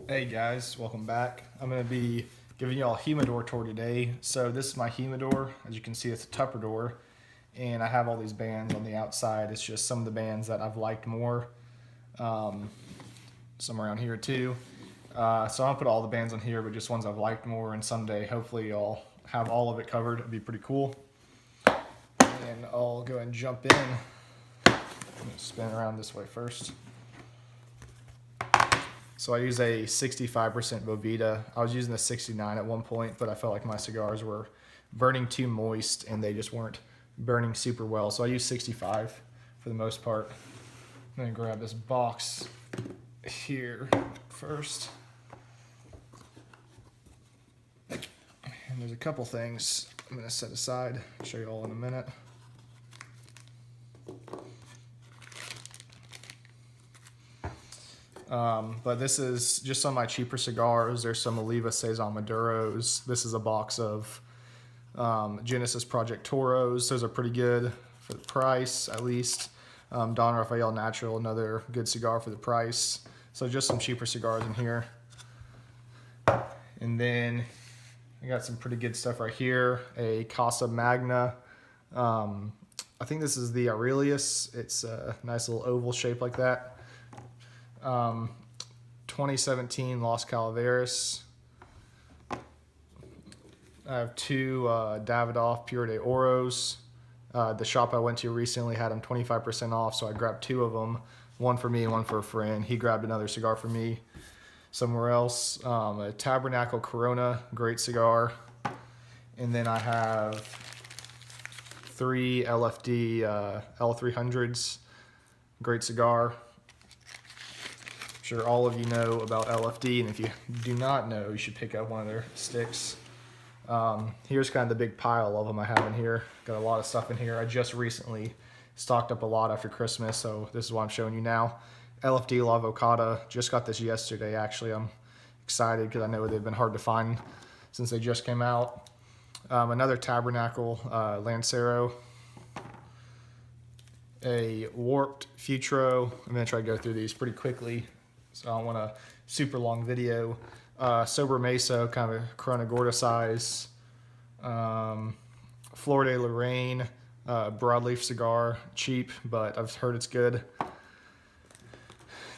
Hey guys, welcome back. I'm going to be giving y'all a Humidor tour today. So this is my Humidor. As you can see, it's a Tupper door, and I have all these bands on the outside. It's just some of the bands that I've liked more. Some around here too. So I'll put all the bands on here, but just ones I've liked more, and someday hopefully I'll have all of it covered. It'd be pretty cool. And I'll go ahead and jump in. I'm going to spin around this way first. So I use a 65% Bovita. I was using the 69 at one point, but I felt like my cigars were burning too moist and they just weren't burning super well. So I use 65 for the most part. I'm gonna grab this box here first. And there's a couple things I'm gonna set aside. I'll show you all in a minute. But this is just some of my cheaper cigars. There's some Oliva Saison Maduros. This is a box of Genesis Project Toros. Those are pretty good for the price, at least. Don Rafael Natural, another good cigar for the price. So just some cheaper cigars in here. And then I got some pretty good stuff right here. A Casa Magna. I think this is the Aurelius. It's a nice little oval shape like that. 2017 Los Calaveras. I have two Davidoff Pure de Oros. The shop I went to recently had them 25% off, so I grabbed two of them. One for me and one for a friend. He grabbed another cigar for me somewhere else. A Tabernacle Corona, great cigar. And then I have three LFD L300s, great cigar. Sure all of you know about LFD, and if you do not know, you should pick up one of their sticks. Here's kind of the big pile of them I have in here. Got a lot of stuff in here. I just recently stocked up a lot after Christmas, so this is what I'm showing you now. LFD La Vocata, just got this yesterday actually. I'm excited because I know they've been hard to find since they just came out. Another Tabernacle Lancero. A Warped Futuro. I'm going to try to go through these pretty quickly, so I don't want a super long video. Sober Mesa, kind of a Corona Gorda size. Flor de Lorraine, broadleaf cigar, cheap, but I've heard it's good.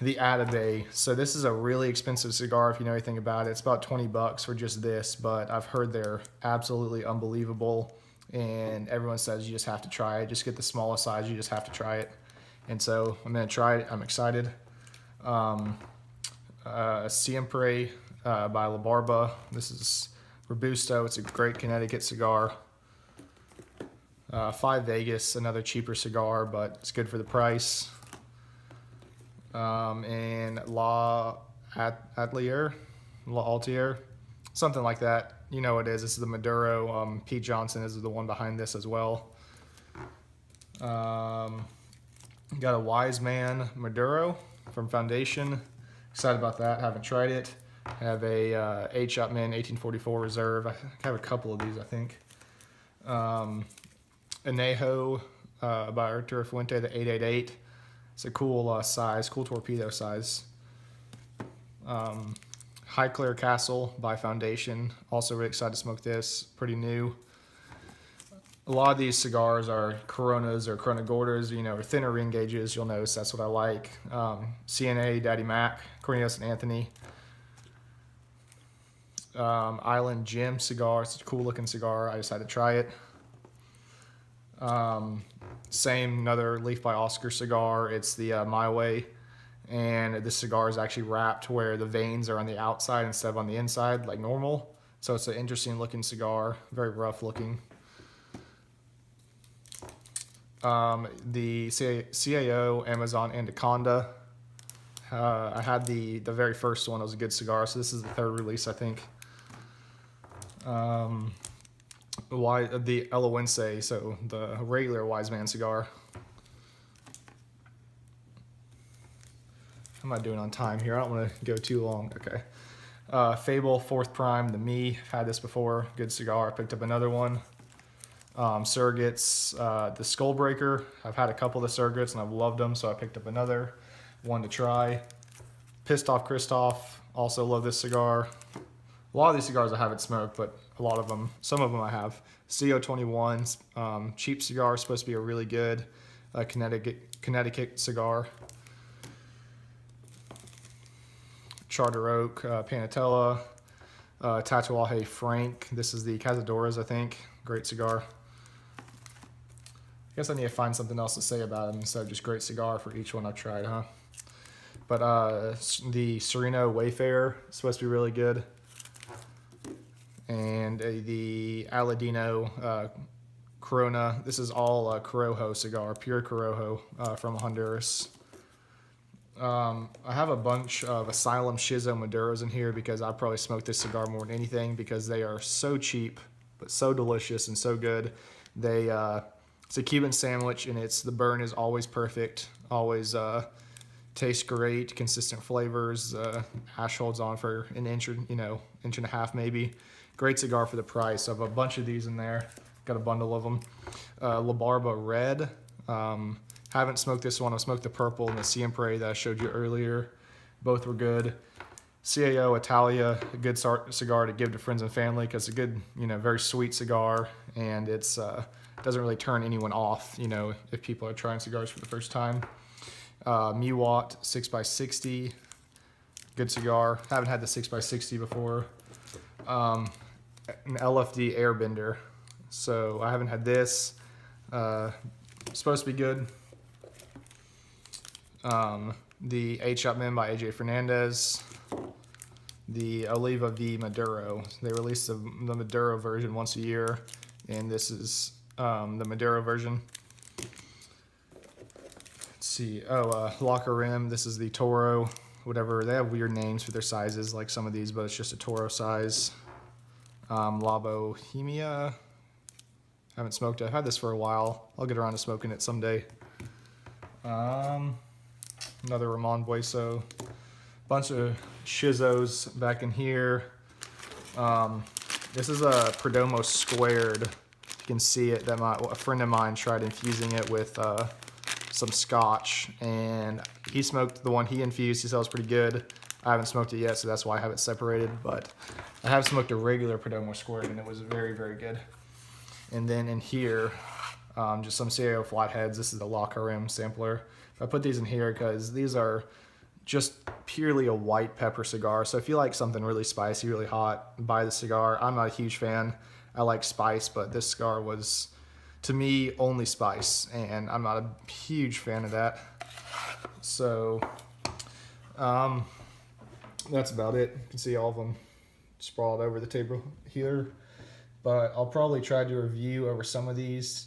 The Atabey. So this is a really expensive cigar if you know anything about it. It's about 20 bucks for just this, but I've heard they're absolutely unbelievable, and everyone says you just have to try it. Just get the smallest size, you just have to try it. And so I'm gonna try it, I'm excited. Siempre by La Barba. This is Robusto. It's a great Connecticut cigar. Five Vegas, another cheaper cigar, but it's good for the price. And La Atelier, something like that. You know what it is. This is the Maduro. Pete Johnson is the one behind this as well. Got a Wise Man Maduro from Foundation. Excited about that. Haven't tried it. I have a H. Upman 1844 Reserve. I have a couple of these, I think. Anejo by Arturo Fuente, the 888. It's a cool size, cool torpedo size. Highclere Castle by Foundation. Also really excited to smoke this. Pretty new. A lot of these cigars are Coronas or Corona Gordas, you know, or thinner ring gauges. You'll notice that's what I like. CNA Daddy Mac, Cornelius and Anthony. Island Jim cigar. It's a cool looking cigar. I decided to try it. Same, another Leaf by Oscar cigar. It's the My Way, and this cigar is actually wrapped where the veins are on the outside instead of on the inside like normal. So it's an interesting looking cigar, very rough looking. The CAO Amazon Anaconda. I had the very first one. It was a good cigar, so this is the third release, I think. The Elowense, so the regular Wise Man cigar. How am I doing on time here? I don't want to go too long. Okay. Fable 4th Prime, the Me. I've had this before. Good cigar. I picked up another one. Surrogates, the Skullbreaker. I've had a couple of the Surrogates and I've loved them, so I picked up another one to try. Pissed Off Christoph, Also love this cigar. A lot of these cigars I haven't smoked, but some of them I have. CO21, cheap cigar, supposed to be a really good Connecticut cigar. Charter Oak, Panatella, Tatuaje Frank. This is the Cazadores, I think. Great cigar. I guess I need to find something else to say about them instead of just great cigar for each one I've tried, huh? But the Sereno Wayfarer is supposed to be really good. And the Aladino Corona. This is all Corojo cigar, pure Corojo from Honduras. I have a bunch of Asylum Shizo Maduros in here because I probably smoke this cigar more than anything because they are so cheap, but so delicious and so good. It's a Cuban sandwich, and the burn is always perfect, always tastes great, consistent flavors. Ash holds on for an inch and a half maybe. Great cigar for the price. I have a bunch of these in there. Got a bundle of them. La Barba Red. Haven't smoked this one. I smoked the purple and the Siempre that I showed you earlier. Both were good. CAO Italia, a good cigar to give to friends and family because it's a good, very sweet cigar, and it's doesn't really turn anyone off, if people are trying cigars for the first time. Muwat 6x60, good cigar. Haven't had the 6x60 before. An LFD Airbender, so I haven't had this. Supposed to be good. The H. Upman by AJ Fernandez. The Oliva V Maduro. They release the Maduro version once a year, and this is the Maduro version. Let's see. Locker Rim. This is the Toro. Whatever. They have weird names for their sizes, like some of these, but it's just a Toro size. La Bohemia. Haven't smoked it. I've had this for a while. I'll get around to smoking it someday. Another Ramon Bueso. Bunch of Shizos back in here. This is a Perdomo Squared. You can see it. That a friend of mine tried infusing it with some Scotch, and he smoked the one he infused. He said it was pretty good. I haven't smoked it yet, so that's why I have it separated. But I have smoked a regular Perdomo Squared, and it was very, very good. And then in here, just some CAO flatheads. This is the Locker Rim sampler. I put these in here because these are just purely a white pepper cigar. So if you like something really spicy, really hot, buy the cigar. I'm not a huge fan. I like spice, but this cigar was, to me, only spice, and I'm not a huge fan of that. So that's about it. You can see all of them sprawled over the table here. But I'll probably try to review over some of these.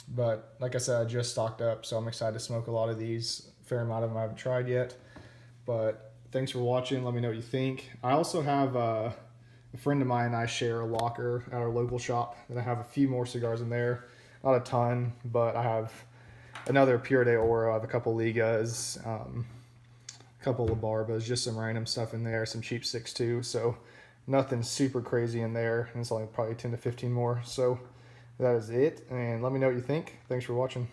But like I said, I just stocked up, so I'm excited to smoke a lot of these. A fair amount of them I haven't tried yet. But thanks for watching. Let me know what you think. I also have a friend of mine and I share a locker at our local shop, and I have a few more cigars in there. Not a ton, but I have another Pure de Oro. I have a couple Ligas, a couple La Barbas, just some random stuff in there, some cheap sticks too. So nothing super crazy in there, and it's only probably 10 to 15 more. So that is it, and let me know what you think. Thanks for watching.